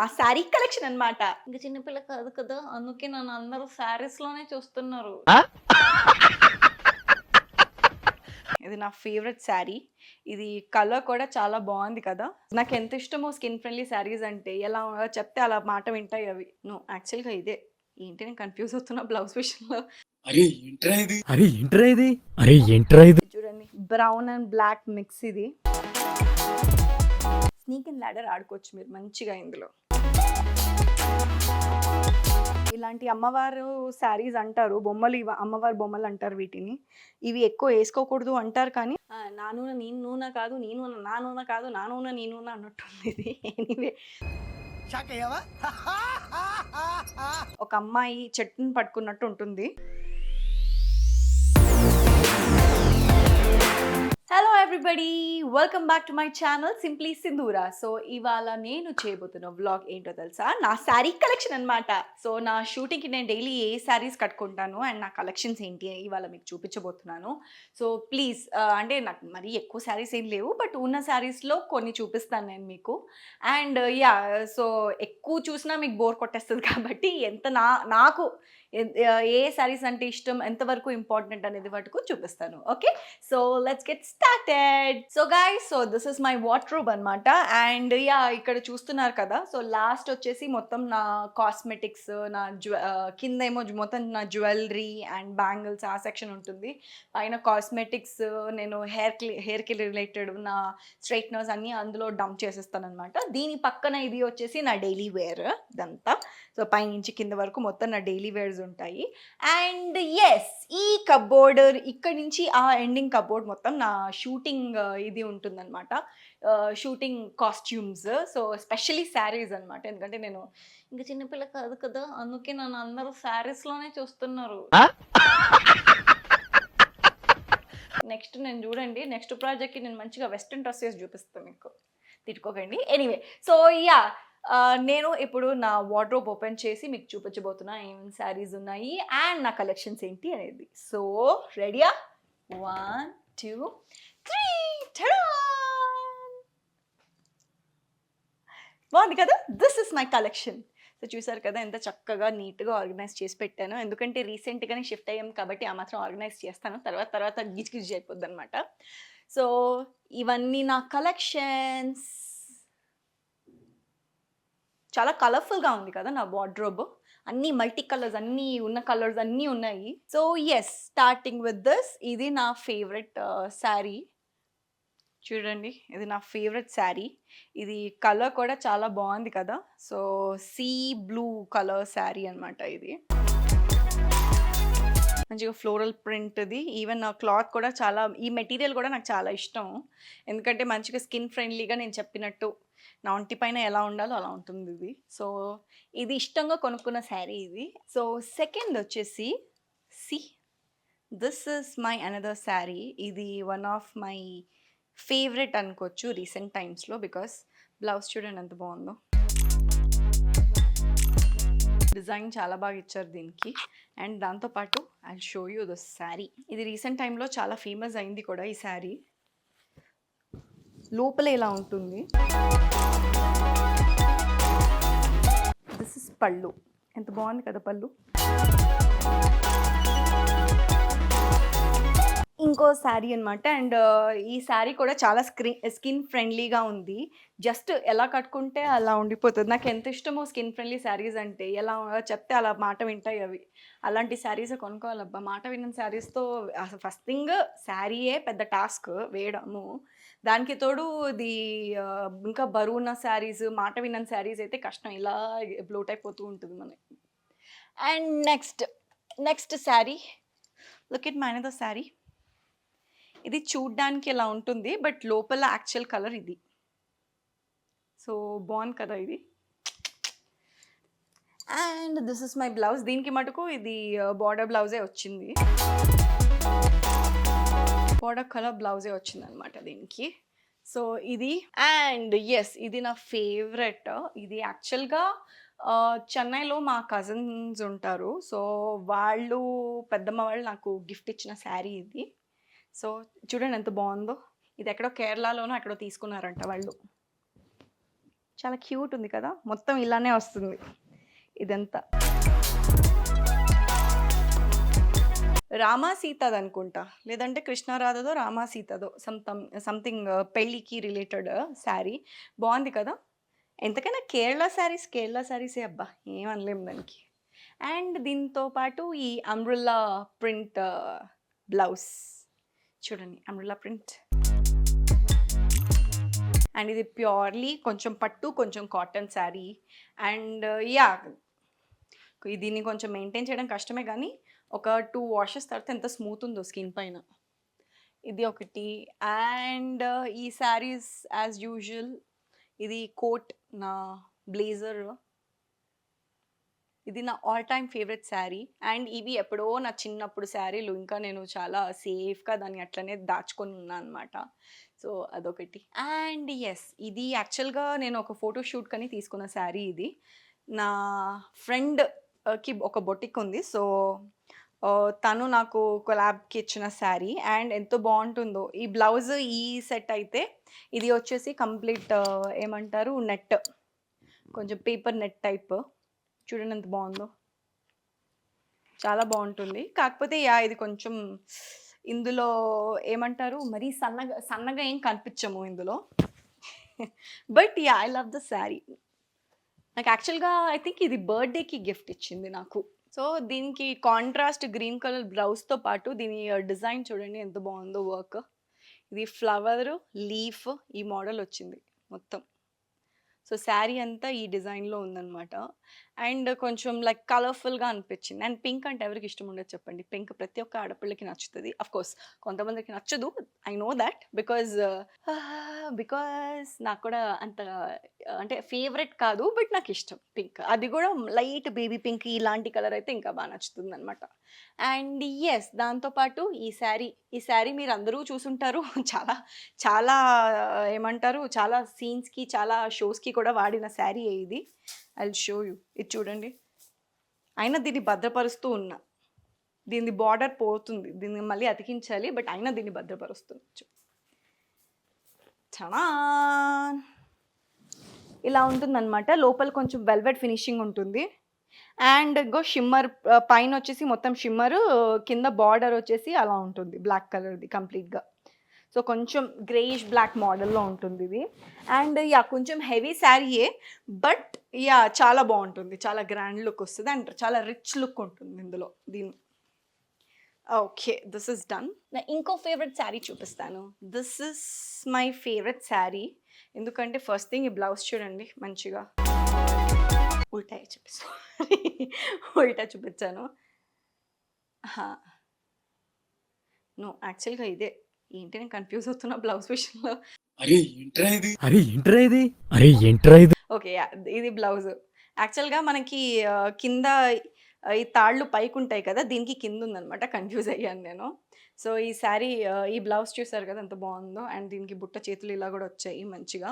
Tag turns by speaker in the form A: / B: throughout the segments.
A: నా శారీ కలెక్షన్ అన్నమాట. ఇంక చిన్నపిల్ల కాదు కదా! అందుకే నన్ను అందరూ శారీస్‌లోనే చూస్తున్నారు. ఇది నా ఫేవరెట్ శారీ. ఇది కలర్ కూడా చాలా బావుంది కదా! నాకెంత ఇష్టమో స్కిన్ ఫ్రెండ్లీ శారీస్ అంటే ఎలా చెప్తే అలా మాట వింటాయి అవి. నో యాక్చువల్‌గా ఇదే. ఏంటి నేను కన్‌ఫ్యూజ్ అవుతున్నా బ్లౌజ్ విషయంలో.
B: అరే ఏంట్రా ఇది
A: చూడండి బ్రౌన్ అండ్ బ్లాక్ మిక్స్ ఇది. స్నేక్ అండ్ ల్యాడర్ ఆడుకోవచ్చు మీరు మంచిగా ఇందులో. ఇలాంటి అమ్మవారు శారీస్ అంటారు. బొమ్మలు అమ్మవారి బొమ్మలు అంటారు వీటిని. ఇవి ఎక్కువ వేసుకోకూడదు అంటారు కానీ నా నూనె నీ నూనె కాదు, నీ నూనె నా నూనె కాదు, నా నూనె నీ నూనె అన్నట్టుంది ఇది. ఎనీవే ఒక అమ్మాయి చెట్టుని పట్టుకున్నట్టు ఉంటుంది. Hello everybody, welcome back to my channel simply Sindhura. So ఇవాళ నేను చేయబోతున్న వ్లాగ్ ఏంటో తెలుసా, నా శారీ కలెక్షన్ అనమాట. సో నా షూటింగ్కి నేను డైలీ ఏ శారీస్ కట్టుకుంటాను అండ్ నా కలెక్షన్స్ ఏంటి ఇవాళ మీకు చూపించబోతున్నాను. సో ప్లీజ్ అంటే నాకు మరీ ఎక్కువ శారీస్ ఏం లేవు, బట్ ఉన్న శారీస్లో కొన్ని చూపిస్తాను నేను మీకు. అండ్ యా, సో ఎక్కువ చూసినా మీకు బోర్ కొట్టేస్తుంది కాబట్టి నాకు ఏ శారీస్ అంటే ఇష్టం, ఎంతవరకు ఇంపార్టెంట్ అనేది వరకు చూపిస్తాను. Okay, so let's get started. So guys, so this is my wardrobe అనమాట. అండ్ యా, ఇక్కడ చూస్తున్నారు కదా, సో లాస్ట్ వచ్చేసి మొత్తం నా కాస్మెటిక్స్, నా కింద ఏమో మొత్తం నా జ్యువెలరీ అండ్ బ్యాంగిల్స్ ఆ సెక్షన్ ఉంటుంది. పైన కాస్మెటిక్స్, నేను హెయిర్కి రిలేటెడ్ నా స్ట్రైట్నర్స్ అన్నీ అందులో డంప్ చేసేస్తాను అనమాట. దీని పక్కన ఇది వచ్చేసి నా డైలీ వేర్ ఇదంతా. సో పైనుంచి కింద వరకు మొత్తం నా డైలీ వేర్స్ ఉంటాయి. అండ్ ఎస్, ఈ కబోర్డ్ ఇక్కడ నుంచి ఆ ఎండింగ్ కబోర్డ్ మొత్తం నా షూటింగ్ ఇది ఉంటుందన్నమాట. Shooting costumes, so specially saris అనమాట. ఎందుకంటే నేను ఇంకా చిన్నపిల్ల కాదు కదా, అందుకే నన్ను అందరూ శారీస్లోనే చూస్తున్నారు. నెక్స్ట్ నేను చూడండి, నెక్స్ట్ ప్రాజెక్ట్కి నేను మంచిగా వెస్ట్రన్ డ్రెస్ వేసి చూపిస్తాను మీకు, తిట్టుకోకండి. ఎనీవే, సో యా, నేను ఇప్పుడు నా వార్డ్రోబ్ ఓపెన్ చేసి మీకు చూపించబోతున్నా ఏమేమి శారీస్ ఉన్నాయి అండ్ నా కలెక్షన్స్ ఏంటి అనేది. సో రెడీయా? 1 2 3. బాగుంది కదా, this is my collection. So చూసారు కదా ఎంత చక్కగా నీట్గా ఆర్గనైజ్ చేసి పెట్టాను. ఎందుకంటే రీసెంట్గానే షిఫ్ట్ అయ్యాం కాబట్టి ఆ మాత్రం ఆర్గనైజ్ చేస్తాను, తర్వాత గిచ్గిజ్ అయిపోద్ది అనమాట. సో ఇవన్నీ నా కలెక్షన్స్. చాలా కలర్ఫుల్గా ఉంది కదా నా వార్డ్రోబ్. అన్నీ మల్టీ కలర్స్, అన్నీ ఉన్న కలర్స్ అన్నీ ఉన్నాయి. So yes, starting with this. ఇది నా ఫేవరెట్ శారీ. చూడండి, ఇది నా ఫేవరెట్ శారీ. ఇది కలర్ కూడా చాలా బాగుంది కదా. So sea blue colour sari అనమాట ఇది. మంచిగా ఫ్లోరల్ ప్రింట్ది. ఈవెన్ క్లాత్ కూడా చాలా, ఈ మెటీరియల్ కూడా నాకు చాలా ఇష్టం. ఎందుకంటే మంచిగా స్కిన్ ఫ్రెండ్లీగా నేను చెప్పినట్టు నా ఒంటి పైన ఎలా ఉండాలో అలా ఉంటుంది ఇది. సో ఇది ఇష్టంగా కొనుక్కున్న శారీ ఇది. సో సెకండ్ వచ్చేసి this is my another sari. ఇది వన్ ఆఫ్ మై ఫేవరెట్ అనుకోవచ్చు రీసెంట్ టైమ్స్లో. బికాస్ బ్లౌజ్ చూడండి ఎంత బాగుందో, డిజైన్ చాలా బాగా ఇచ్చారు దీనికి. అండ్ దాంతోపాటు I show you this sari. ఇది రీసెంట్ టైంలో చాలా ఫేమస్ అయింది కూడా ఈ శారీ. లోపల ఇలా ఉంటుంది. దిస్ ఇస్ పళ్ళు. ఎంత బాగుంది కదా పళ్ళు. ఇంకో శారీ అనమాట. అండ్ ఈ శారీ కూడా చాలా స్కిన్ ఫ్రెండ్లీగా ఉంది. జస్ట్ ఎలా కట్టుకుంటే అలా ఉండిపోతుంది. నాకు ఎంత ఇష్టమో స్కిన్ ఫ్రెండ్లీ శారీస్ అంటే, ఎలా చెప్తే అలా మాట వింటాయి అవి. అలాంటి శారీస్ కొనుక్కోవాలబ్బా. మాట విన్న శారీస్తో అసలు ఫస్ట్ థింగ్ శారీయే పెద్ద టాస్క్ వేయడము. దానికి తోడు ఇది ఇంకా బరువున్న శారీస్, మాట విన్న శారీస్ అయితే కష్టం, ఇలా బ్లోట్ అయిపోతూ ఉంటుంది మనకి. And next sari, look at my another sari. ఇది చూడ్డానికి ఎలా ఉంటుంది, బట్ లోపల యాక్చువల్ కలర్ ఇది. సో బాగుంది కదా ఇది. And this is my blouse. దీనికి మటుకు ఇది బార్డర్ బ్లౌజే వచ్చింది, బార్డర్ కలర్ బ్లౌజే వచ్చింది అనమాట దీనికి. సో ఇది. అండ్ ఎస్, ఇది నా ఫేవరెట్. ఇది యాక్చువల్గా చెన్నైలో మా కజిన్స్ ఉంటారు. సో వాళ్ళు పెద్దమ్మ వాళ్ళు నాకు గిఫ్ట్ ఇచ్చిన శారీ ఇది. సో చూడండి ఎంత బాగుందో. ఇది ఎక్కడో కేరళలోనో ఎక్కడో తీసుకున్నారంట వాళ్ళు. చాలా క్యూట్ ఉంది కదా! మొత్తం ఇలానే వస్తుంది ఇదంతా. రామా సీతదనుకుంటా. లేదంటే కృష్ణ రాధదో, రామా సీతదో సంథింగ్ పెళ్ళికి రిలేటెడ్ శారీ. బావుంది కదా! ఎంతకైనా కేరళ శారీసే అబ్బా! ఏం అనలేం దానికి. అండ్ దీంతో పాటు ఈ అంబ్రెల్లా ప్రింట్ బ్లౌజ్. చూడండి అంబ్రెల్లా ప్రింట్. అండ్ ఇది ప్యూర్‌లీ కొంచెం పట్టు, కొంచెం కాటన్ శారీ. And yeah! దీన్ని కొంచెం మెయింటైన్ చేయడం కష్టమే గానీ, ఒక 2 వాషెస్ తర్వాత ఎంత స్మూత్ ఉందో స్కిన్ పైన. ఇది ఒకటి. అండ్ ఈ శారీస్ యాజ్ యూజువల్ ఇది కోట్ నా బ్లేజర్. ఇది నా all time favourite sari. And ఇవి ఎప్పుడో నా చిన్నప్పుడు శారీలు. ఇంకా నేను చాలా సేఫ్‌గా దాన్ని అట్లనే దాచుకొని ఉన్నా అనమాట. సో, అదొకటి. అండ్ యెస్, ఇది యాక్చువల్‌గా నేను ఒక ఫోటో షూట్‌కని తీసుకున్న శారీ ఇది. నా ఫ్రెండ్ కి ఒక బొటిక్ ఉంది. సో, తను నాకు కొలాబ్‌కి ఇచ్చిన శారీ. అండ్ ఎంతో బావుంటుందో. ఈ బ్లౌజ్ ఈ సెట్ అయితే ఇది వచ్చేసి కంప్లీట్ ఏమంటారు నెట్. కొంచెం పేపర్ నెట్ టైప్. చూడండి ఎంత బావుందో. చాలా బావుంటుంది. కాకపోతే యాహ్! ఇది కొంచెం ఇందులో ఏమంటారు మరీ సన్నగా ఏం కనిపించము ఇందులో. But yeah! I love the sari. నాకు యాక్చువల్‌గా ఐ థింక్ ఇది బర్త్‌డేకి గిఫ్ట్ ఇచ్చింది నాకు. సో, దీనికి కాంట్రాస్ట్ గ్రీన్ కలర్ బ్లౌజ్‌తో పాటు దీని డిజైన్ చూడండి ఎంత బావుందో వర్క్. ఇది ఫ్లవరు, లీఫ్ ఈ మోడల్ వచ్చింది మొత్తం. సో, శారీ అంతా ఈ డిజైన్‌లో ఉందనమాట. అండ్ కొంచెం లైక్ కలర్‌ఫుల్‌గా అనిపించింది. అండ్ పింక్ అంటే ఎవరికి ఇష్టం ఉండదు చెప్పండి. పింక్ ప్రతి ఒక్క ఆడపిల్లకి నచ్చుతది. ఆఫ్‌కోర్స్ కొంతమందికి నచ్చదు. I know that. బికాజ్ నాకు కూడా అంత అంటే ఫేవరెట్ కాదు. బట్ నాకిష్టం పింక్. అది కూడా లైట్ బేబీ పింక్ ఇలాంటి కలర్ అయితే ఇంకా బాగా నచ్చుతుందనమాట. అండ్ యెస్, దాంతో పాటు ఈ శారీ మీరందరూ చూసుంటారు. చాలా చాలా ఏమంటారు చాలా సీన్స్‌కి, చాలా షోస్‌కి కూడా వాడిన శారీయే ఇది. I will show you. ఇది చూడండి. అయినా దీన్ని భద్రపరుస్తూ ఉన్నా. దీనిది బార్డర్ పోతుంది. దీన్ని మళ్ళీ అతికించాలి. బట్ అయినా దీన్ని భద్రపరుస్తున్నా. చడాన్! ఇలా ఉంటుందనమాట. లోపల కొంచెం వెల్వెట్ ఫినిషింగ్ ఉంటుంది. అండ్ షిమ్మర్ పైనొచ్చేసి మొత్తం షిమ్మరు, కింద బార్డర్ వచ్చేసి అలా ఉంటుంది. బ్లాక్ కలర్‌ది కంప్లీట్‌గా. సో, కొంచెం గ్రేయిష్ బ్లాక్ మోడల్‌లో ఉంటుందిది. And yeah! కొంచెం హెవీ శారీయే. But yeah! చాలా బావుంటుంది. చాలా గ్రాండ్ లుక్ వస్తది. అండ్ చాలా రిచ్ లుక్ ఉంటుంది ఇందులో. ఓకే. This is done. నా ఇంకో ఫేవరెట్ శారీ చూపిస్తాను. This is my favourite sari. ఎందుకంటే ఫస్ట్ థింగ్ ఈ బ్లౌజ్ చూడండి మంచిగా. ఉల్టాయే చూపిస్తా. ఉల్టా చూపిచ్చాను. అహా! నో, యాక్చువల్‌గా ఇదే. ఏంటి నేను కన్‌ఫ్యూజ్ అవుతున్నా బ్లౌజ్ విషయంలో.
B: అరే ఏంట్రా ఇది
A: ఓకే. యాహ్! ఇది బ్లౌజు. యాక్చువల్‌గా మనకి కింద ఈ తాళ్ళు పైకుంటాయి కదా! దీనికి కిందుందనమాట. కన్‌ఫ్యూజ్ అయ్యాను నేను. సో, ఈ శారీ ఈ బ్లౌజ్ చూసారు కదా! ఎంత బావుందో. అండ్ దీనికి బుట్ట చేతులు ఇలా గూడా వచ్చాయి మంచిగా.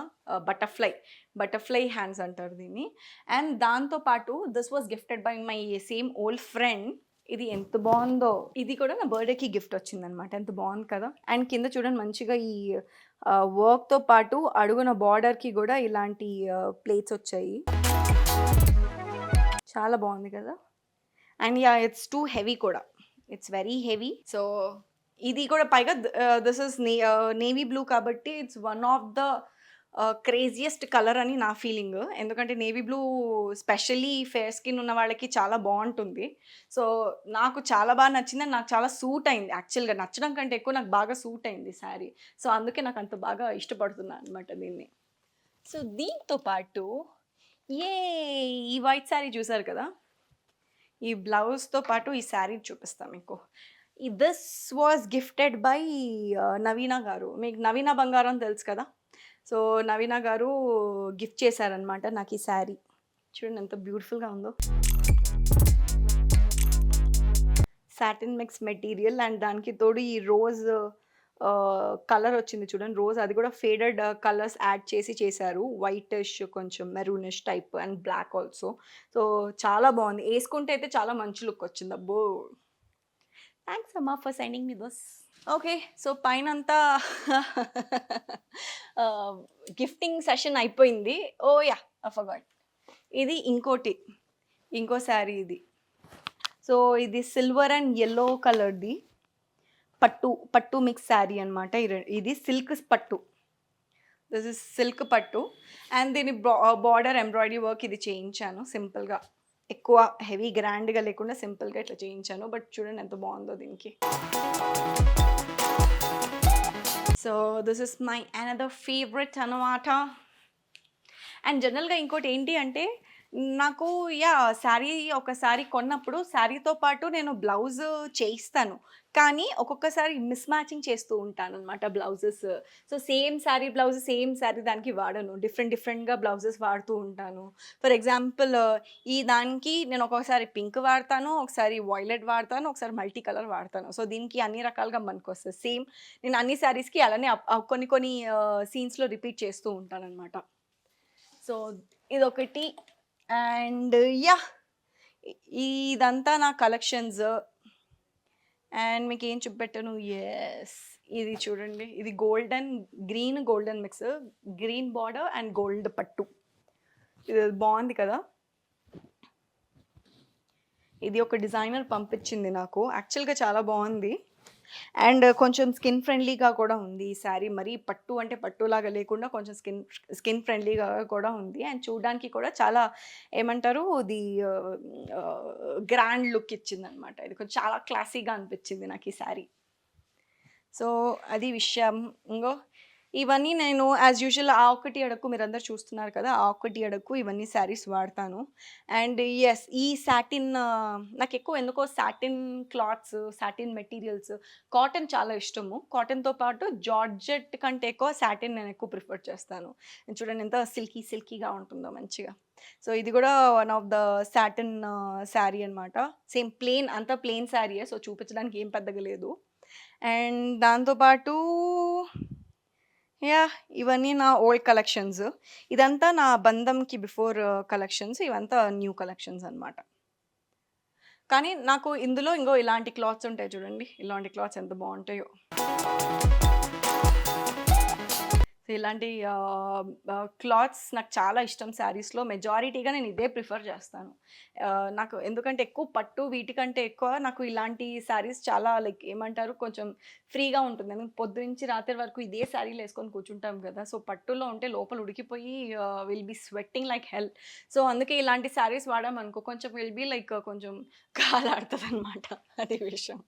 A: బటర్‌ఫ్లై హ్యాండ్స్ అంటారు దీన్ని. అండ్ దాంతో పాటు this was gifted by my same old friend. ఇది ఎంత బావుందో. ఇది కూడా నా బర్త్‌డేకి గిఫ్ట్ వచ్చిందనమాట. ఎంత బావుంది కదా! అండ్ కింద చూడండి మంచిగా ఈ వర్క్‌తో పాటు అడుగున బార్డర్‌కి గూడా ఇలాంటి ప్లేట్స్ వచ్చాయి. చాలా బావుంది కదా! And yeah! It's too heavy కూడా. It's very heavy. సో, ఇది కూడా పైగా దిస్ ఈస్ నేవీ బ్లూ కాబట్టి it's one of the craziest colour అని నా ఫీలింగ్. ఎందుకంటే navy blue specially fair skin ఉన్న వాళ్ళకి చాలా బావుంటుంది. సో, నాకు చాలా బాగా నచ్చింది. అండ్ నాకు చాలా సూట్ అయింది. యాక్చువల్‌గా నచ్చడం కంటే ఎక్కువ నాకు బాగా సూట్ అయింది శారీ. సో, అందుకే నాకు అంత బాగా ఇష్టపడుతున్నా అనమాట దీన్ని. సో, దీంతో పాటు ఈ వైట్ శారీ చూసారు కదా! ఈ బ్లౌజ్‌తో పాటు ఈ శారీ చూపిస్తా మీకు. దిస్ వాస్ గిఫ్టెడ్ బై నవీన గారు. మీకు నవీన బంగారం తెలుసు కదా! సో, నవీన గారు గిఫ్ట్ చేశారనమాట నాకు ఈ శారీ. చూడండి ఎంత బ్యూటిఫుల్‌గా ఉందో. సాటిన్ మిక్స్ మెటీరియల్ అండ్ దానికి తోడు ఈ రోజ్ కలర్ వచ్చింది చూడండి. రోజ్ అది కూడా ఫేడెడ్ కలర్స్ యాడ్ చేసి చేశారు. వైటిష్, కొంచెం maroonish type and black also. So, చాలా బావుంది. యేసుకుంటే అయితే చాలా మంచి లుక్ వచ్చింది. అబ్బో! థాంక్స్ అమ్మా for sending me this. Okay. So, పైనంతా గిఫ్టింగ్ సెషన్ అయిపోయింది. ఓహ్! యాహ్! I forgot. ఇది ఇంకో శారీ ఇది. సో, ఇది సిల్వర్ అండ్ యెల్లో కలర్‌ది పట్టు మిక్స్ శారీ అనమాట. ఇది సిల్క్ పట్టు. దిస్ ఇస్ సిల్క్ పట్టు అండ్ దీని బార్డర్ ఎంబ్రాయిడరీ వర్క్ ఇది చేయించాను సింపుల్‌గా. ఎక్కువ హెవీ గ్రాండ్‌గా లేకుండా సింపుల్‌గా ఇట్లా చేయించాను. బట్ చూడండి ఎంత బావుందో దీనికి. So, this is my another favourite అనమాట. అండ్ జనరల్‌గా ఇంకోటేంటి అంటే, నాకు ఒకసారి కొన్నప్పుడు శారీతో పాటు నేను బ్లౌజ్ చేయిస్తాను. కానీ ఒక్కొక్కసారి మిస్ మ్యాచింగ్ చేస్తూ ఉంటాననమాట బ్లౌజెస్. సో, సేమ్ శారీ దానికి వాడను. డిఫరెంట్‌గా బ్లౌజెస్ వాడుతూ ఉంటాను. ఫర్ ఎగ్జాంపుల్ ఈ దానికి నేను ఒక్కొక్కసారి పింక్ వాడతాను, ఒకసారి వైలెట్ వాడతాను, ఒకసారి మల్టీ కలర్ వాడతాను. సో, దీనికి అన్ని రకాలుగా పనికొస్తది. నేను అన్ని శారీస్‌కి అలానే కొన్ని సీన్స్‌లో రిపీట్ చేస్తూ ఉంటాననమాట. సో, ఇదొకటి అండ్ యాహ్! ఇదంతా నా కలెక్షన్స్. అండ్ మీకేం చూపెట్టాను? యెస్. ఇది చూడండి. ఇది golden mix. Green border and gold పట్టు. ఇది బావుంది కదా! ఇది ఒక డిజైనర్ పంపించింది నాకు. యాక్చువల్‌గా చాలా బావుంది. అండ్ కొంచెం స్కిన్ ఫ్రెండ్లీగా కూడా ఉంది ఈ శారీ. మరీ పట్టు అంటే పట్టులాగా లేకుండా కొంచెం స్కిన్ ఫ్రెండ్లీగా కూడా ఉంది. అండ్ చూడడానికి కూడా చాలా ఏమంటారు ఇది గ్రాండ్ లుక్ ఇచ్చిందనమాట. ఇది కొంచెం చాలా క్లాసీగా అనిపించింది నాకు ఈ శారీ. సో, అది విషయం. ఇంగో ఇవన్నీ నేను యాజ్ యూజువల్ ఆ ఒక్కటి అడక్కు మీరందరూ చూస్తున్నారు కదా! ఆ ఒక్కటి అడక్కు ఇవన్నీ శారీస్ వాడతాను. అండ్ యెస్ ఈ నాకెక్కువ ఎందుకో సాటిన్ మెటీరియల్స్, కాటన్ చాలా ఇష్టము. కాటన్‌తో పాటు జార్జెట్ కంటే ఎక్కువ సాటిన్ నేను ఎక్కువ ప్రిఫర్ చేస్తాను. చూడండి ఎంత సిల్కీగా ఉంటుందో మంచిగా. సో, ఇది కూడా one of the satin sari అనమాట. అంతా ప్లెయిన్ శారీయే. సో, చూపించడానికి ఏం పెద్దగా లేదు. అండ్ దాంతో పాటు యాహ్! ఇవన్నీ నా ఓల్డ్ కలెక్షన్స్. ఇదంతా నా బంధంకి బిఫోర్ కలెక్షన్స్. ఇవంతా న్యూ కలెక్షన్స్ అనమాట. కానీ నాకు ఇందులో ఇంగో ఇలాంటి క్లాత్స్ ఉంటాయి చూడండి. ఇలాంటి క్లాత్స్ ఎంత బావుంటాయో. సో, ఇలాంటి క్లాత్స్ నాకు చాలా ఇష్టం శారీస్‌లో. మెజారిటీగా నేను ఇదే ప్రిఫర్ చేస్తాను. నాకు ఎందుకంటే ఎక్కువ పట్టు వీటికంటే ఎక్కువ నాకు ఇలాంటి శారీస్ చాలా లైక్ ఏమంటారు కొంచెం ఫ్రీగా ఉంటుంది. పొద్దునుంచి రాత్రి వరకు ఇదే శారీలు ఏసుకొని కూర్చుంటాం కదా! సో, పట్టులో ఉంటే లోపల ఉడికిపోయి will be sweating like hell. So, అందుకే ఇలాంటి శారీస్ వాడామనుకో కొంచెం విల్ బి లైక్ కొంచెం కాలాడుతదనమాట. అది విషయం.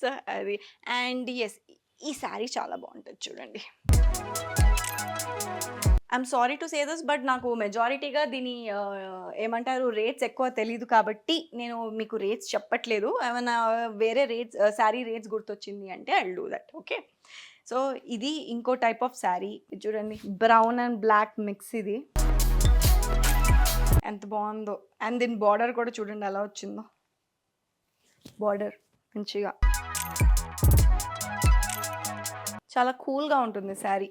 A: సో, అది అండ్ యెస్ ఈ శారీ చాలా బావుంటది చూడండి. I'm sorry to say this but నాకు మెజారిటీగా దీని ఏమంటారు రేట్స్ ఎక్కువ తెలీదు కాబట్టి నేను మీకు రేట్స్ చెప్పట్లేదు. ఏమన్నా వేరే శారీ రేట్స్ గుర్తొచ్చింది అంటే I will do that. Okay. So, ఇది ఇంకో టైప్ ఆఫ్ శారీ. ఇది చూడండి బ్రౌన్ అండ్ బ్లాక్ మిక్స్ ఇది. ఎంత బావుందో. అండ్ దీని బార్డర్ కూడా చూడండి ఎలా వచ్చిందో. బార్డర్ మంచిగా. చాలా కూల్‌గా ఉంటుంది శారీ.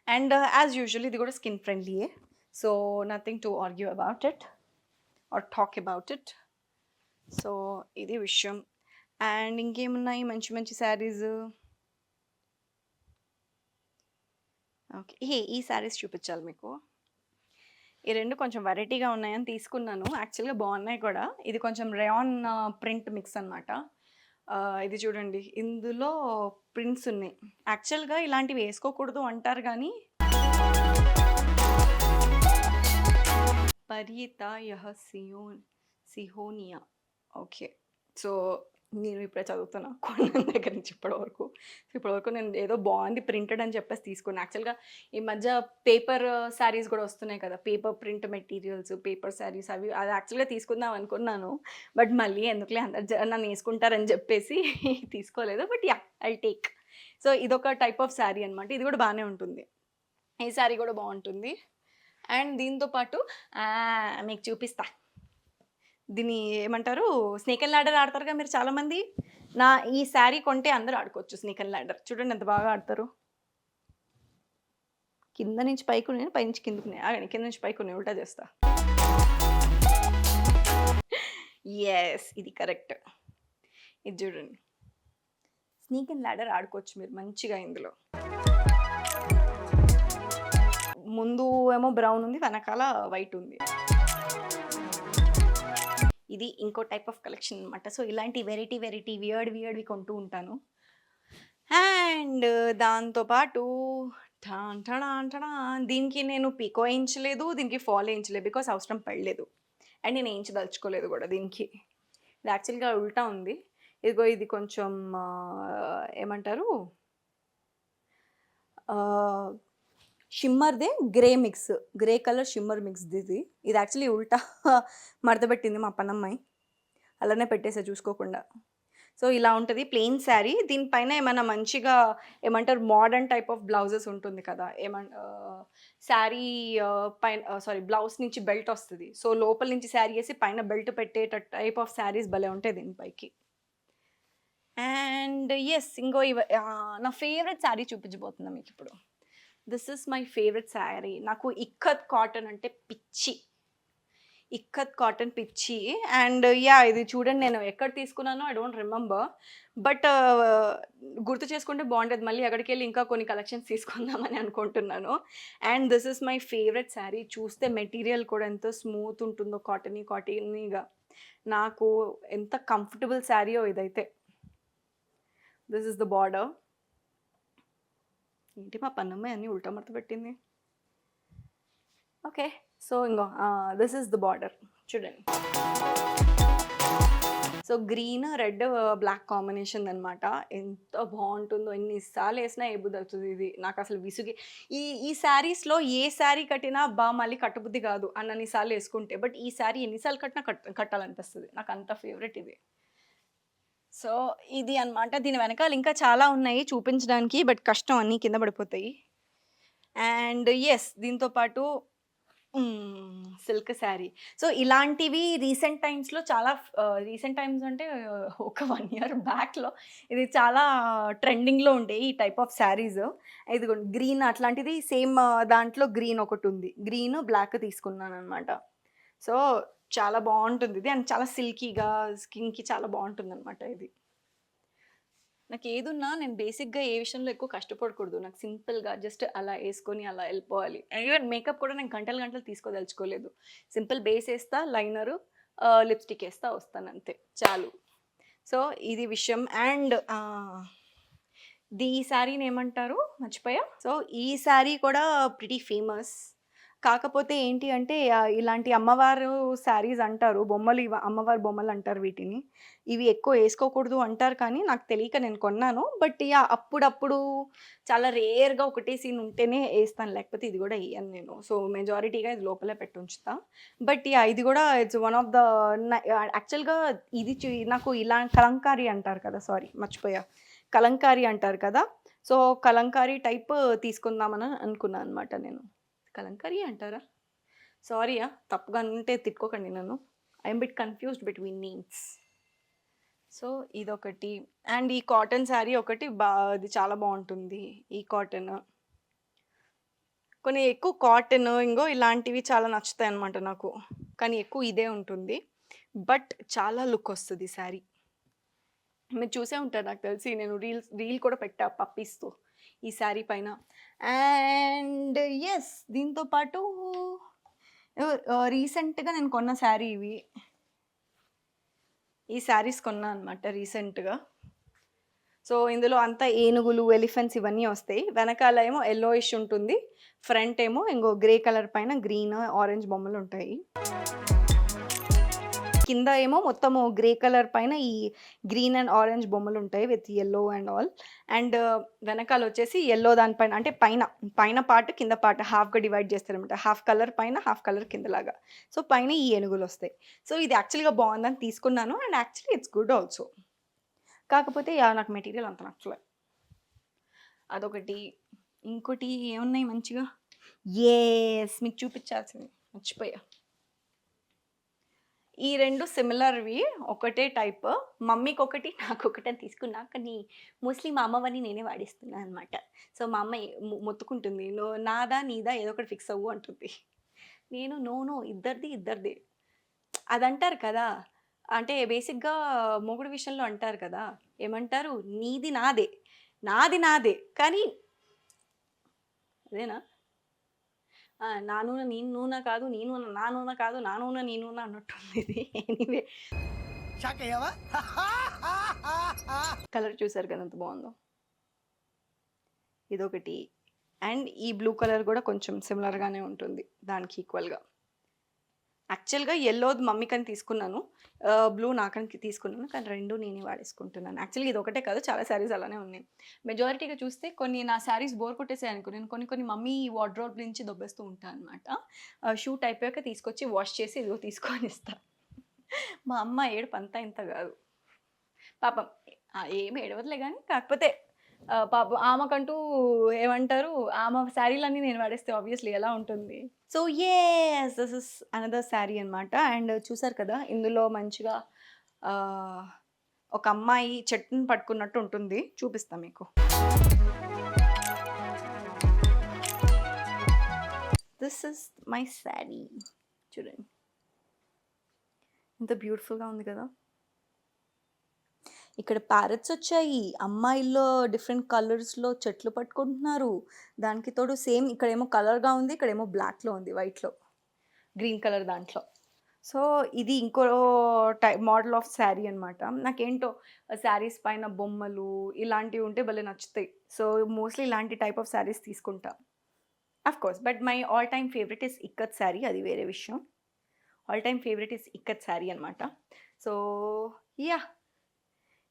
A: అండ్ యాజ్ యూజువల్ ఇది కూడా స్కిన్ ఫ్రెండ్లీయే. So, nothing to argue about it or talk about it. So, ఇది విషయం. అండ్ ఇంకేమున్నాయి మంచి శారీస్. ఓకే. ఈ శారీస్ చూపించాలి మీకు. ఈ 2 కొంచెం వెరైటీగా ఉన్నాయని తీసుకున్నాను. యాక్చువల్‌గా బాగున్నాయి కూడా. ఇది కొంచెం రేయాన్ ప్రింట్ మిక్స్ అనమాట. ఇది చూడండి ఇందులో ప్రింట్స్ ఉన్నాయి. యాక్చువల్‌గా ఇలాంటివి వేసుకోకూడదు అంటారు కానీ పరియిత యహ సిహోనియా. ఓకే. సో, నేను ఇప్పుడే చదువుతున్నా కొన్న దగ్గర నుంచి ఇప్పటివరకు నేను ఏదో బాగుంది ప్రింటెడ్ అని చెప్పేసి తీసుకున్నా. యాక్చువల్‌గా ఈ మధ్య పేపర్ శారీస్ కూడా వస్తున్నాయి కదా! Paper print materials, paper saris అది యాక్చువల్‌గా తీసుకుందాం అనుకున్నాను. బట్ మళ్ళీ ఎందుకులే అందరు నన్ను వేసుకుంటారని చెప్పేసి తీసుకోలేదు. But yeah! I'll take. So, ఇదొక టైప్ ఆఫ్ శారీ అనమాట. ఇది కూడా బాగానే ఉంటుంది. ఈ శారీ కూడా బాగుంటుంది. అండ్ దీంతో పాటు మీకు చూపిస్తా. దీన్ని ఏమంటారు స్నేక్ అండ్ ల్యాడర్ ఆడతారుగా మీరు చాలామంది. ఈ శారీ కొంటే అందరూ ఆడుకోవచ్చు స్నేక్ అండ్ ల్యాడర్. చూడండి ఎంత బాగా ఆడతారు. కింద నుంచి పైకి ఉన్నాను, పై నుంచి కిందకి ఉన్నాయి. ఆగండి కింద నుంచి పైకి ఉన్నాయి ఉల్టా చేస్తా. యెస్ ఇది కరెక్ట్. ఇది చూడండి. స్నేక్ అండ్ ల్యాడర్ ఆడుకోవచ్చు మీరు మంచిగా ఇందులో. ముందు ఏమో బ్రౌన్ ఉంది, వెనకాల వైట్ ఉంది. ఇది ఇంకో టైప్ ఆఫ్ కలెక్షన్ అనమాట. సో ఇలాంటి వెరైటీ వియర్డ్‌వి కొంటూ ఉంటాను. అండ్ దాంతో పాటు ఠాన్ ఠడాన్ ఠడాన్ దీనికి నేను పికో ఏయించలేదు, దీనికి ఫాల్ ఏయించలేదు. బికాజ్ అవసరం పడలేదు. అండ్ నేను ఏయించదలుచుకోలేదు కూడా దీనికి. ఇది యాక్చువల్‌గా ఉల్టా ఉంది. ఇదిగో ఇది కొంచెం ఏమంటారు షిమ్మర్‌దే grey mix. Grey colour shimmer మిక్స్‌ది ఇది. ఇది యాక్చువల్లీ ఉల్టా మడతబెట్టింది మా పనమ్మాయి. అలానే పెట్టేసా చూసుకోకుండా. సో ఇలా ఉంటది ప్లెయిన్ శారీ. దీనిపైన ఏమన్నా మంచిగా ఏమంటారు మోడర్న్ టైప్ ఆఫ్ బ్లౌజెస్ ఉంటుంది కదా! శారీ సారీ బ్లౌజ్ నుంచి బెల్ట్ వస్తది. సో లోపల నుంచి శారీ ఏసి పైన బెల్ట్ పెట్టేటట్టు టైప్ ఆఫ్ శారీస్ భలే ఉంటాయి దీని పైకి. అండ్ యెస్ ఇంగో నా ఫేవరెట్ శారీ చూపించబోతున్నా మీకిప్పుడు. This is my favourite sari. నాకు ఇక్కత్ కాటన్ అంటే పిచ్చి. ఇక్కత్ కాటన్ పిచ్చి. అండ్ ఇది చూడండి నేను ఎక్కడ తీసుకున్నానో ఐ డోంట్ రిమెంబర్. బట్ గుర్తు చేసుకుంటే బాగుంటుంది. మళ్ళీ అక్కడికెళ్ళి ఇంకా కొన్ని కలెక్షన్స్ తీసుకుందామని అనుకుంటున్నాను. And this is my favourite sari. చూస్తే మెటీరియల్ కూడా ఎంత స్మూత్ ఉంటుందో కాటనీగా. నాకు ఎంత కంఫర్టబుల్ శారీయో ఇదైతే. This is the border. ఏంటి మా పన్నమ్మాయి అన్నీ ఉల్టా మడత పెట్టింది. ఓకే. సో ఇంగో దిస్ ఈస్ ద బార్డర్ చూడండి. So green, red, black combination అనమాట. ఎంత బాగుంటుందో ఎన్నిసార్లు వేసినా ఏ బుద్ధి అవుతుంది ఇది. నాకు అసలు విసుగి ఈ శారీస్లో ఏ శారీ కట్టినా మళ్ళీ కట్టబుద్ధి కాదు అన్నన్ని సార్లు వేసుకుంటే. బట్ ఈ శారీ ఎన్నిసార్లు కట్టినా కట్టాలనిపిస్తుంది. నాకు అంత ఫేవరెట్ ఇది. సో ఇది అనమాట. దీని వెనకాల ఇంకా చాలా ఉన్నాయి చూపించడానికి. బట్ కష్టం అన్నీ కింద పడిపోతాయి. అండ్ యెస్ దీంతో పాటు సిల్క్ శారీ. సో ఇలాంటివి రీసెంట్ టైమ్స్‌లో చాలా రీసెంట్ టైమ్స్ అంటే ఒక 1 ఇయర్ బ్యాక్‌లో ఇది చాలా ట్రెండింగ్‌లో ఉండే ఈ టైప్ ఆఫ్ శారీస్. ఇదిగోండి గ్రీన్ అట్లాంటిది సేమ్ దాంట్లో గ్రీన్ ఒకటుంది. Green, black తీసుకున్నాననమాట. సో చాలా బావుంటుంది ఇది. అండ్ చాలా సిల్కీగా స్కిన్‌కి చాలా బావుంటుందనమాట ఇది. నాకేదున్నా నేను బేసిక్‌గా ఏ విషయంలో ఎక్కువ కష్టపడకూడదు. నాకు సింపుల్‌గా జస్ట్ అలా యేసుకొని అలా యెళ్ళిపోవాలి. ఈవెన్ మేకప్ కూడా నేను గంటలు తీసుకోదలుచుకోలేదు. సింపుల్ బేస్ యేస్తా, లైనరు, లిప్‌స్టిక్ యేస్తా వస్తానంతే చాలు. సో ఇది విషయం. అండ్ ఈ శారీని ఏమంటారు మర్చిపోయా. సో ఈ శారీ కూడా ప్రిటీ ఫేమస్. కాకపోతే ఏంటి అంటే ఇలాంటి అమ్మవారు శారీస్ అంటారు. బొమ్మలు అమ్మవారి బొమ్మలు అంటారు వీటిని. ఇవి ఎక్కువ వేసుకోకూడదు అంటారు కానీ నాకు తెలియక నేను కొన్నాను. బట్ అప్పుడప్పుడు చాలా రేర్‌గా ఒకటే సీన్ ఉంటేనే ఏస్తాను. లేకపోతే ఇది కూడా ఎయ్యను నేను. సో మెజారిటీగా ఇది లోపలే పెట్టి ఉంచుతా. బట్ ఇది కూడా ఇట్స్ వన్ ఆఫ్ ద యాక్చువల్‌గా ఇది నాకు ఇలా కలంకారీ అంటారు కదా! సారీ మర్చిపోయా. కలంకారీ అంటారు కదా! సో కలంకారీ టైప్ తీసుకుందామని అనుకున్నాను అనమాట నేను. కలంకారీ అంటారా? సారీ తప్పుగా ఉంటే తిట్టుకోకండి నన్ను. I am bit confused between names. So ఇదొకటి. అండ్ ఈ కాటన్ శారీ ఒకటి ఇది చాలా బావుంటుంది. ఈ కాటన్. కొన్ని ఎక్కువ కాటన్ ఇంగో ఇలాంటివి చాలా నచ్చుతాయన్నమాట నాకు. కానీ ఎక్కువ ఇదే ఉంటుంది. బట్ చాలా లుక్ వస్తది శారీ. మీరు చూసే ఉంటారు నాకు తెలిసి. నేను రీల్ కూడా పెట్టా పప్పీస్‌తో ఈ శారీ పైన. అండ్ యెస్ దీంతో పాటు రీసెంట్‌గా నేను కొన్న శారీ ఇవి. ఈ శారీస్ కొన్నా అనమాట రీసెంట్‌గా. సో ఇందులో అంతా ఏనుగులు, ఎలిఫెంట్స్ ఇవన్నీ వస్తాయి. వెనకాల ఏమో యెల్లోయిష్ ఉంటుంది. ఫ్రంట్ ఏమో ఇంగో గ్రే కలర్ పైన గ్రీన్, ఆరెంజ్ బొమ్మలుంటాయి. కింద ఏమో మొత్తము గ్రే కలర్ పైన ఈ గ్రీన్ అండ్ ఆరెంజ్ బొమ్మలుంటాయి with yellow and all. And వెనకాలొచ్చేసి యెల్లో దానిపైన అంటే పైన పార్ట్, కింద పార్ట్ హాఫ్‌గా డివైడ్ చేస్తారనమాట. హాఫ్ కలర్ పైన, హాఫ్ కలర్ కిందలాగా. సో పైన ఈ ఏనుగులొస్తాయి. సో ఇది యాక్చువల్‌గా బావుందని తీసుకున్నాను. And actually it's good also. కాకపోతే నాకు మెటీరియల్ అంత నచ్చలే. అదొకటి. ఇంకోటి ఏమున్నాయి మంచిగా? యెస్ మీకు చూపించాల్సింది మర్చిపోయా. ఈ 2 సిమిలర్‌వి ఒకటే టైప్. మమ్మీకొకటి, నాకొకటి అని తీసుకున్నా. కానీ మోస్ట్‌లీ మా అమ్మవన్నీ నేనే వాడేస్తున్నా అనమాట. సో మా అమ్మ మొత్తుకుంటుంది. నాదా, నీదా ఏదో ఒకటి ఫిక్స్ అవ్వు అంటుంది. నేను నో ఇద్దరిది. అదంటారు కదా! అంటే బేసిక్‌గా మొగుడు విషయంలో అంటారు కదా! ఏమంటారు? నీది నాదే, నాది నాదే కానీ అదేనా? నా నూనె నీ నూనె కాదు, నీ నూనె నా నూనె కాదు, నా నూనె నీ నూనె అన్నట్టుంది ఇది. ఎనీవే
C: షాక్ అయ్యావా?
A: కలర్ చూసారు కదా ఎంత బావుందో. ఇదొకటి. అండ్ ఈ బ్లూ కలర్ గూడా కొంచెం సిమిలర్‌గానే ఉంటుంది దానికి ఈక్వల్‌గా. యాక్చువల్‌గా యెల్లోది మమ్మీకని తీసుకున్నాను. బ్లూ నాకని తీసుకున్నాను. కానీ 2 నేనే వాడేసుకుంటున్నాను. యాక్చువల్‌గా ఇదొకటే కాదు చాలా శారీస్ అలానే ఉన్నాయి. మెజారిటీగా చూస్తే కొన్ని నా శారీస్ బోర్ కొట్టేసాయనుకో నేను కొన్ని మమ్మీ వార్డ్‌రోబ్ నుంచి దొబ్బేస్తూ ఉంటా అనమాట. షూట్ అయిపోయాక తీసుకొచ్చి వాష్ చేసి ఇదిగో తీసుకొనిస్తా. మా అమ్మ ఏడుపంతా ఇంత గాదు. పాపం ఏమి ఏడవదులే గానీ కాకపోతే పాపం ఆమెకంటూ ఏమంటారు ఆమె శారీలన్నీ నేను వాడేస్తే ఆబ్వియస్లీ ఎలా ఉంటుంది. So yes this is another sari అనమాట. అండ్ చూసారు కదా ఇందులో మంచిగా ఒక అమ్మాయి చెట్టుని పట్టుకున్నట్టు ఉంటుంది. చూపిస్తా మీకు. దిస్ ఇస్ మై శారీ చూడండి. ఎంత బ్యూటిఫుల్‌గా ఉంది కదా! ఇక్కడ ప్యారెట్స్ వచ్చాయి. అమ్మాయిల్లో డిఫరెంట్ కలర్స్‌లో చెట్లు పట్టుకుంటున్నారు. దానికి తోడు సేమ్ ఇక్కడేమో కలర్‌గా ఉంది. ఇక్కడేమో బ్లాక్‌లో ఉంది. వైట్‌లో. గ్రీన్ కలర్ దాంట్లో. సో, ఇది ఇంకో మోడల్ ఆఫ్ శారీ అనమాట. నాకేంటో శారీస్ పైన బొమ్మలు ఇలాంటివి ఉంటే భలే నచ్చుతాయి. సో, మోస్ట్‌లీ ఇలాంటి టైప్ ఆఫ్ శారీస్ తీసుకుంటా. Of course but my all time favourite is ikat sari. అది వేరే విషయం. All time favourite is ikat sari అనమాట. So, yeah!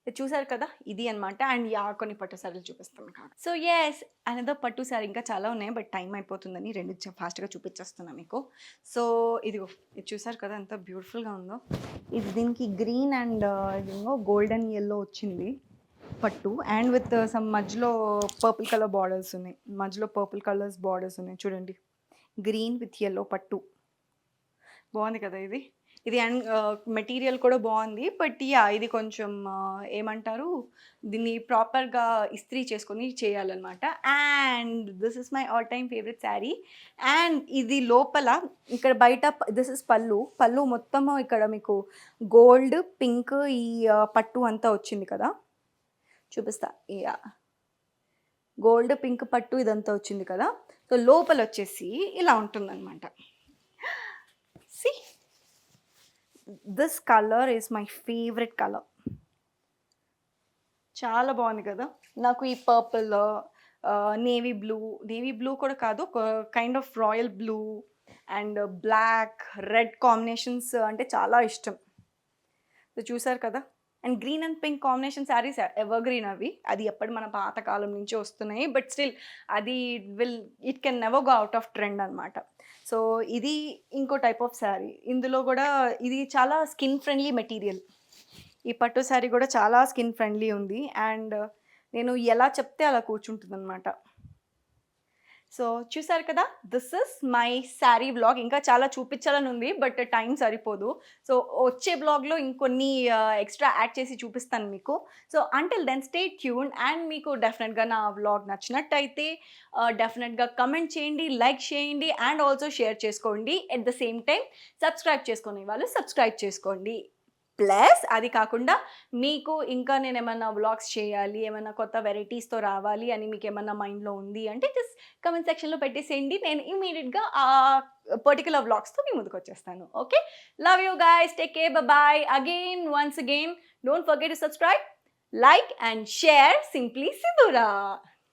A: ఇది చూసారు కదా! ఇది అనమాట. And yeah! కొన్ని పట్టు శారీలు చూపిస్తాను మీకు. సో, యెస్ అనదర్ పట్టు శారీ ఇంకా చాలా ఉన్నాయి. బట్ టైం అయిపోతుందని 2 ఫాస్ట్‌గా చూపించేస్తున్నా మీకు. సో, ఇదిగో ఇది చూసారు కదా! ఎంత బ్యూటిఫుల్‌గా ఉందో. ఇది దీనికి గ్రీన్ అండ్ ఇదేమో గోల్డెన్ యెల్లో వచ్చింది పట్టు. అండ్ విత్ సమ్ మధ్యలో పర్పుల్ కలర్ బార్డర్స్ ఉన్నాయి. మధ్యలో పర్పుల్ కలర్స్ బార్డర్స్ ఉన్నాయి చూడండి. గ్రీన్ విత్ యెల్లో పట్టు. బాగుంది కదా ఇది. ఇది అండ్ మెటీరియల్ కూడా బాగుంది. But yeah! ఇది కొంచెం ఏమంటారు దీన్ని ప్రాపర్‌గా ఇస్త్రీ చేసుకొని చేయాలనమాట. And this is my all time favourite sari. And ఇది లోపల ఇక్కడ బయట దిస్ ఇస్ పల్లు. పల్లు మొత్తము ఇక్కడ మీకు గోల్డ్, పింక్ ఈ పట్టు అంతా వచ్చింది కదా! చూపిస్తా. యాహ్! గోల్డ్, పింక్ పట్టు ఇదంతా వచ్చింది కదా! సో, లోపలొచ్చేసి ఇలా ఉంటుందనమాట. See this colour is my favourite colour. చాలా బాగుంది కదా! నాకు ఈ పర్పుల్, నేవీ బ్లూ కూడా కాదు. ఒక kind of royal blue and black, red combinations అంటే చాలా ఇష్టం. సో, చూసారు కదా! And green and pink combination saris evergreen అవి. అది ఎప్పటి మన పాత కాలం నుంచి వస్తున్నాయి. బట్ స్టిల్ అది it can never go out of trend అనమాట. సో, ఇది ఇంకో టైప్ ఆఫ్ శారీ. ఇందులో కూడా ఇది చాలా స్కిన్ ఫ్రెండ్లీ మెటీరియల్. ఈ పట్టు శారీ కూడా చాలా స్కిన్ ఫ్రెండ్లీ ఉంది. అండ్ నేను ఎలా చెప్తే అలా కూర్చుంటుందనమాట. సో, చూసారు కదా! This is my sari vlog. ఇంకా చాలా చూపించాలని ఉంది. బట్ టైం సరిపోదు. సో, వచ్చే వ్లాగ్‌లో ఇంకొన్ని ఎక్స్‌ట్రా యాడ్ చేసి చూపిస్తాను మీకు. So, until then stay tuned. And మీకు డెఫినెట్‌గా నా వ్లాగ్ నచ్చినట్టయితే డెఫినెట్‌గా కమెంట్ చేయండి, లైక్ చేయండి అండ్ ఆల్సో షేర్ చేసుకోండి. At the same time subscribe చేసుకునే వాళ్ళు సబ్స్క్రైబ్ చేసుకోండి. ప్లస్ అది కాకుండా మీకు ఇంకా నేనేమన్నా వ్లాగ్స్ చేయాలి, ఏమన్నా కొత్త వెరైటీస్‌తో రావాలి అని మీకేమన్నా మైండ్‌లో ఉంది అంటే జస్ట్ కామెంట్ సెక్షన్‌లో పెట్టేసేయండి. నేను ఇమ్మీడియేట్‌గా ఆ పర్టిక్యులర్ వ్లాగ్స్‌తో మీ ముందుకొచ్చేస్తాను. Okay. Love you guys. Take care. Bye. Again once again don't forget to subscribe, like and share simply సింధూర.